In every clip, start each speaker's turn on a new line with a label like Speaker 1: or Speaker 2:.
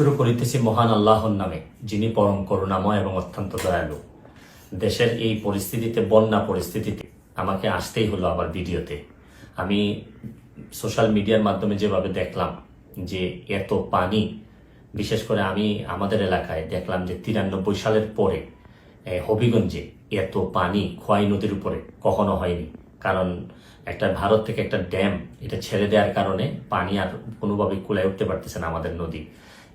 Speaker 1: শুরু করিতেছি মহান আল্লাহর নামে, যিনি পরম করুণাময় এবং অত্যন্ত দয়ালু। দেশের এই পরিস্থিতিতে, বন্যা পরিস্থিতিতে আমাকে আসতেই হলো আবার ভিডিওতে। আমি সোশ্যাল মিডিয়ার মাধ্যমে যেভাবে দেখলাম যে এত পানি, বিশেষ করে আমি আমাদের এলাকায় দেখলাম যে 93 সালের পরে হবিগঞ্জে এত পানি খোয়াই নদীর উপরে কখনো হয়নি। কারণ একটা ভারত থেকে একটা ড্যাম এটা ছেড়ে দেওয়ার কারণে পানি আর কোনোভাবেই কুলায় উঠতে পারতেছে না আমাদের নদী।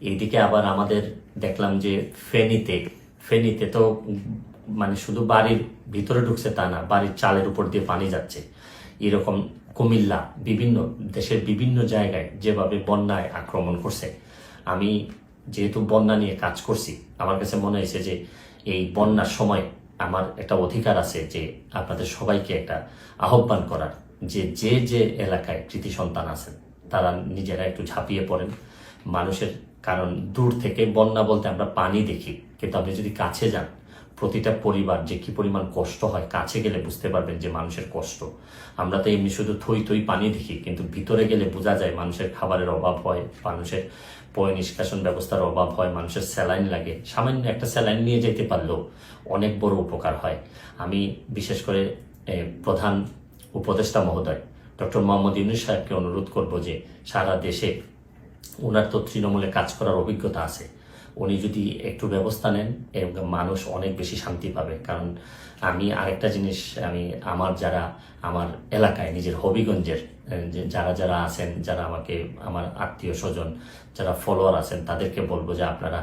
Speaker 1: এইদিকে আবার আমাদের দেখলাম যে ফেনীতে তো মানে শুধু বাড়ির ভিতরে ঢুকছে তা না, বাড়ির চালের উপর দিয়ে পানি যাচ্ছে। এরকম কুমিল্লা, বিভিন্ন দেশের বিভিন্ন জায়গায় যেভাবে বন্যায় আক্রমণ করছে। আমি যেহেতু বন্যা নিয়ে কাজ করছি, আমার কাছে মনে হয়েছে যে এই বন্যার সময় আমার একটা অধিকার আছে যে আপনাদের সবাইকে একটা আহ্বান করার, যে যে যে এলাকায় কৃতি সন্তান আছেন তারা নিজেরা একটু ঝাঁপিয়ে পড়েন মানুষের। কারণ দূর থেকে বন্যা বলতে আমরা পানি দেখি, কিন্তু আপনি যদি কাছে যান, প্রতিটা পরিবার যে কি পরিমাণ কষ্ট হয়, কাছে গেলে বুঝতে পারবেন যে মানুষের কষ্ট। আমরা তো এমনি শুধু থই থই পানি দেখি, কিন্তু ভিতরে গেলে বোঝা যায় মানুষের খাবারের অভাব হয়, মানুষের পয় নিষ্কাশন ব্যবস্থার অভাব হয়, মানুষের স্যালাইন লাগে। সামান্য একটা স্যালাইন নিয়ে যেতে পারলেও অনেক বড় উপকার হয়। আমি বিশেষ করে প্রধান উপদেষ্টা মহোদয় ডক্টর মোহাম্মদ ইউনূস সাহেবকে অনুরোধ করব যে সারা দেশে ওনার তো তৃণমূলে কাজ করার অভিজ্ঞতা আছে, উনি যদি একটু ব্যবস্থা নেন মানুষ অনেক বেশি শান্তি পাবে। কারণ আমি আরেকটা জিনিস, আমি আমার এলাকায় নিজের হবিগঞ্জের যারা যারা আছেন, যারা আমাকে আমার আত্মীয় স্বজন যারা ফলোয়ার আছেন, তাদেরকে বলবো যে আপনারা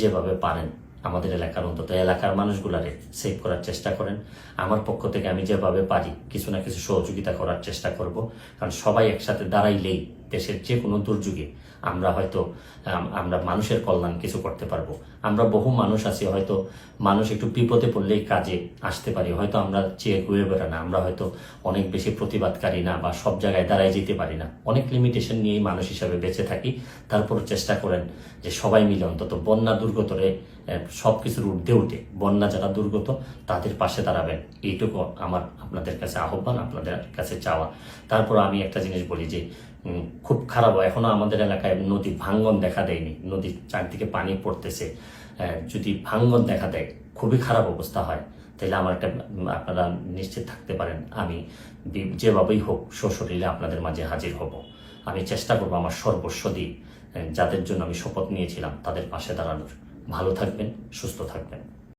Speaker 1: যেভাবে পারেন আমাদের এলাকার, অন্তত এলাকার মানুষগুলারে সেভ করার চেষ্টা করেন। আমার পক্ষ থেকে আমি যেভাবে পারি কিছু না কিছু সহযোগিতা করার চেষ্টা করব। কারণ সবাই একসাথে দাঁড়াইলেই দেশের যে কোনো দুর্যোগে আমরা মানুষের কল্যাণ কিছু করতে পারবো। আমরা বহু মানুষ আছি, হয়তো মানুষ একটু বিপদে পড়লেই কাজে আসতে পারি, হয়তো আমরা চেয়ে ঘুরে বেড়া না, আমরা হয়তো অনেক বেশি প্রতিবাদকারী না, বা সব জায়গায় দাঁড়ায় যেতে পারি না, অনেক লিমিটেশন নিয়েই মানুষ হিসাবে বেঁচে থাকি। তারপর চেষ্টা করেন যে সবাই মিলে অন্তত বন্যা দুর্গতরে সবকিছুর ঊর্ধ্বে উঠে বন্যা যারা দুর্গত তাদের পাশে দাঁড়াবেন, এইটুকু আমার আপনাদের কাছে আহ্বান, আপনাদের কাছে চাওয়া। তারপর আমি একটা জিনিস বলি যে খুব খারাপ, এখনো আমাদের এলাকায় নদী ভাঙ্গন দেখা দেয়নি, নদীর চারদিকে পানি পড়তেছে। যদি ভাঙ্গন দেখা দেয়, খুবই খারাপ অবস্থা হয়, তাহলে আমার একটা আপনারা নিশ্চিত থাকতে পারেন আমি যেভাবেই হোক সশরীরে আপনাদের মাঝে হাজির হব। আমি চেষ্টা করবো আমার সর্বস্ব দিয়ে যাদের জন্য আমি শপথ নিয়েছিলাম তাদের পাশে দাঁড়ানোর। ভালো থাকবেন, সুস্থ থাকবেন।